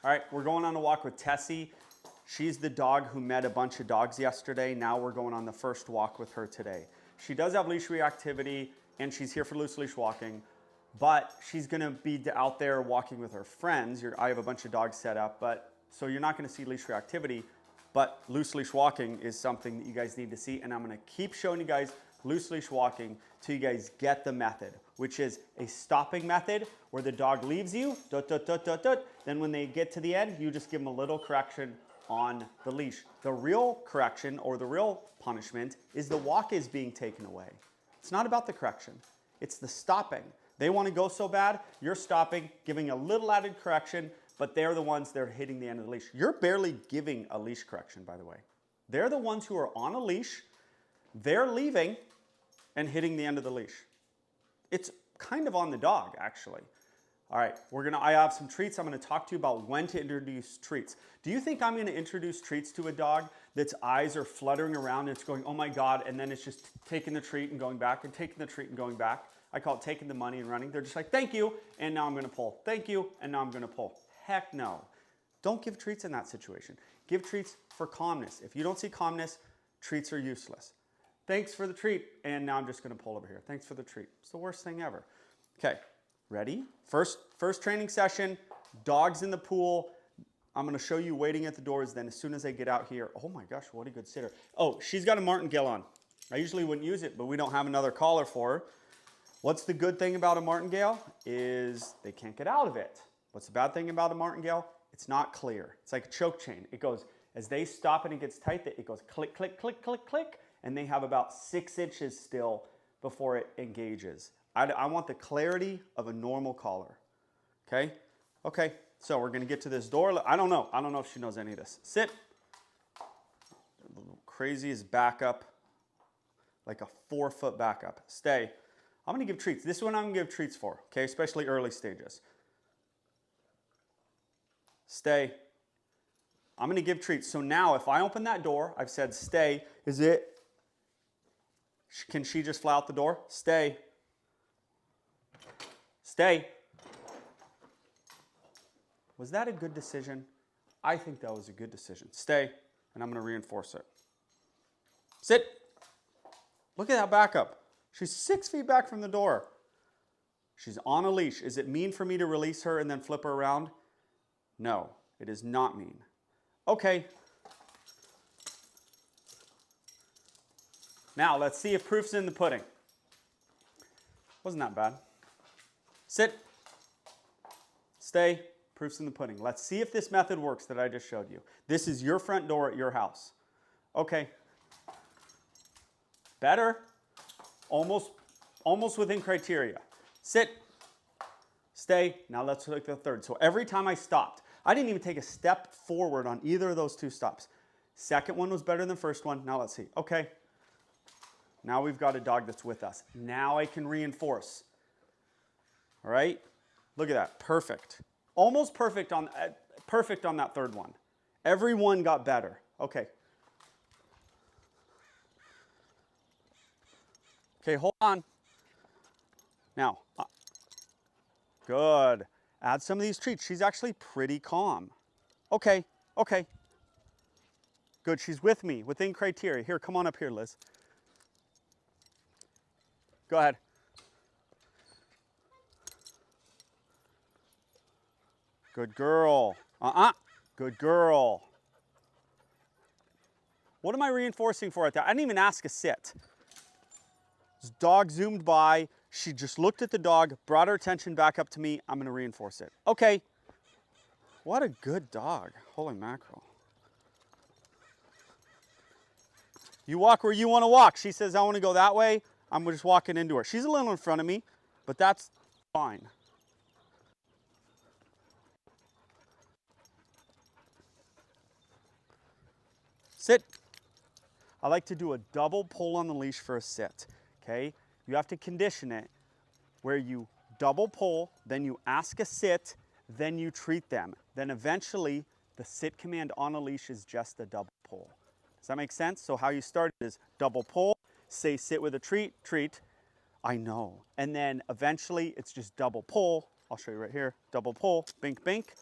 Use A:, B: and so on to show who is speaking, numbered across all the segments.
A: All right, we're going on a walk with Tessie. She's the dog who met a bunch of dogs yesterday. Now we're going on the first walk with her today. She does have leash reactivity and she's here for loose leash walking, but she's gonna be out there walking with her friends. I have a bunch of dogs set up, so you're not gonna see leash reactivity, but loose leash walking is something that you guys need to see, and I'm gonna keep showing you guys loose leash walking till you guys get the method, which is a stopping method where the dog leaves you, then when they get to the end, you just give them a little correction on the leash. The real correction or the real punishment is the walk is being taken away. It's not about the correction, it's the stopping. They want to go so bad, you're stopping, giving a little added correction, but they're the ones that are hitting the end of the leash. You're barely giving a leash correction, by the way. They're the ones who are on a leash, they're leaving and hitting the end of the leash. It's kind of on the dog, actually. All right, I have some treats. I'm gonna talk to you about when to introduce treats. Do you think I'm gonna introduce treats to a dog that's eyes are fluttering around and it's going, oh my God, and then it's just taking the treat and going back and taking the treat and going back? I call it taking the money and running. They're just like, thank you, and now I'm gonna pull. Thank you, and now I'm gonna pull. Heck no. Don't give treats in that situation. Give treats for calmness. If you don't see calmness, treats are useless. Thanks for the treat, and now I'm just gonna pull over here. Thanks for the treat. It's the worst thing ever. Okay, ready? First training session, dogs in the pool. I'm gonna show you waiting at the doors, then as soon as I get out here, oh my gosh, what a good sitter. Oh, she's got a martingale on. I usually wouldn't use it, but we don't have another collar for her. What's the good thing about a martingale is they can't get out of it. What's the bad thing about a martingale? It's not clear. It's like a choke chain. It goes, as they stop and it gets tight, it goes click, click, click, click, click, and they have about 6 inches still before it engages. I want the clarity of a normal collar, okay? Okay, so we're gonna get to this door. I don't know if she knows any of this. Sit. Craziest backup, like a 4-foot backup. Stay. I'm gonna give treats. This one I'm gonna give treats for, okay? Especially early stages. Stay. I'm gonna give treats. So now if I open that door, I've said stay. Can she just fly out the door? Stay. Stay. Was that a good decision? I think that was a good decision. Stay, and I'm gonna reinforce it. Sit. Look at that backup. She's 6 feet back from the door. She's on a leash. Is it mean for me to release her and then flip her around? No, it is not mean. Okay. Now, let's see if proof's in the pudding. Wasn't that bad. Sit. Stay. Proof's in the pudding. Let's see if this method works that I just showed you. This is your front door at your house. Okay. Better. Almost within criteria. Sit. Stay. Now let's look at the third. So every time I stopped, I didn't even take a step forward on either of those 2 stops. Second one was better than the first one. Now let's see. Okay. Now we've got a dog that's with us. Now I can reinforce. All right. Look at that. Perfect. Almost perfect on that third one. Every one got better. Okay. Okay, hold on. Now, good. Add some of these treats. She's actually pretty calm. Okay, okay. Good, she's with me, within criteria. Here, come on up here, Liz. Go ahead. Good girl. Good girl. What am I reinforcing for right there? I didn't even ask a sit. This dog zoomed by. She just looked at the dog, brought her attention back up to me. I'm going to reinforce it. Okay. What a good dog. Holy mackerel. You walk where you want to walk. She says, I want to go that way. I'm just walking into her. She's a little in front of me, but that's fine. Sit. I like to do a double pull on the leash for a sit, okay? You have to condition it where you double pull, then you ask a sit, then you treat them. Then eventually, the sit command on a leash is just a double pull. Does that make sense? So how you start is double pull, say sit with a treat. I know. And then eventually, it's just double pull. I'll show you right here. Double pull, bink, bink.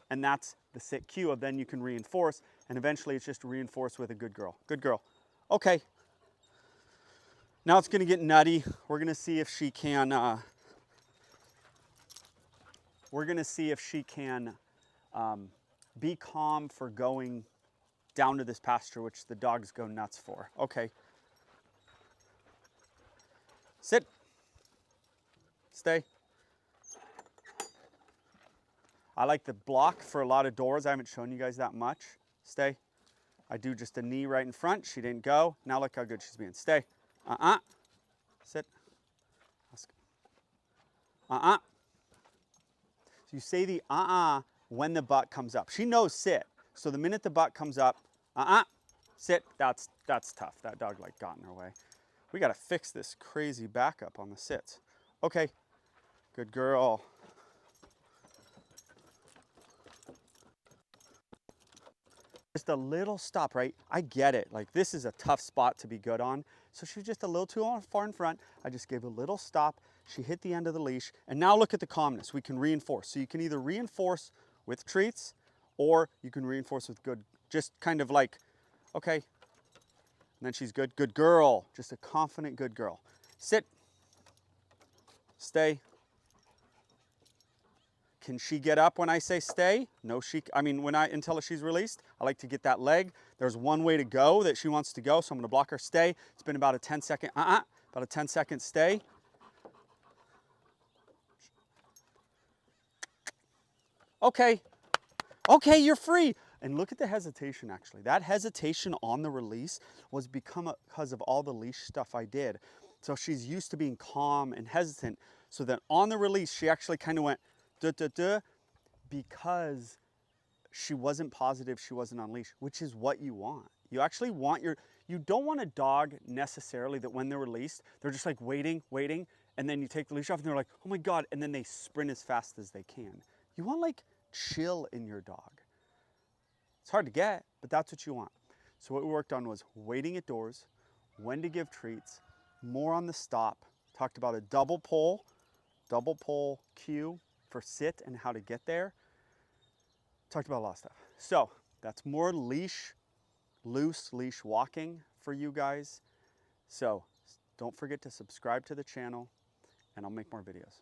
A: And that's the sit cue of then you can reinforce, and eventually it's just reinforce with a good girl. Good girl. Okay. Now it's gonna get nutty. We're gonna see if she can, be calm for going down to this pasture, which the dogs go nuts for. Okay. Sit. Stay. I like the block for a lot of doors. I haven't shown you guys that much. Stay. I do just a knee right in front. She didn't go. Now look how good she's being. Stay. Sit. So you say the when the butt comes up. She knows sit. So the minute the butt comes up, sit. That's tough. That dog like got in her way. We got to fix this crazy backup on the sits. Okay. Good girl. Just a little stop, right? I get it. Like this is a tough spot to be good on. So she was just a little too far in front. I just gave a little stop. She hit the end of the leash. And now look at the calmness. We can reinforce. So you can either reinforce with treats or you can reinforce with good, just kind of like, okay. And then she's good. Good girl. Just a confident good girl. Sit. Stay. Can she get up when I say stay? No, until she's released. I like to get that leg. There's one way to go that she wants to go, so I'm gonna block her stay. It's been about a 10-second, about a 10-second stay. Okay, you're free. And look at the hesitation actually. That hesitation on the release was because of all the leash stuff I did. So she's used to being calm and hesitant. So that on the release, she actually kind of went, because she wasn't positive she wasn't on leash, which is what you want. You actually want you don't want a dog necessarily that when they're released, they're just like waiting, and then you take the leash off and they're like, oh my God, and then they sprint as fast as they can. You want like chill in your dog. It's hard to get, but that's what you want. So what we worked on was waiting at doors, when to give treats, more on the stop, talked about a double pull cue for sit and how to get there. Talked about a lot of stuff. So that's more loose leash walking for you guys. So don't forget to subscribe to the channel and I'll make more videos.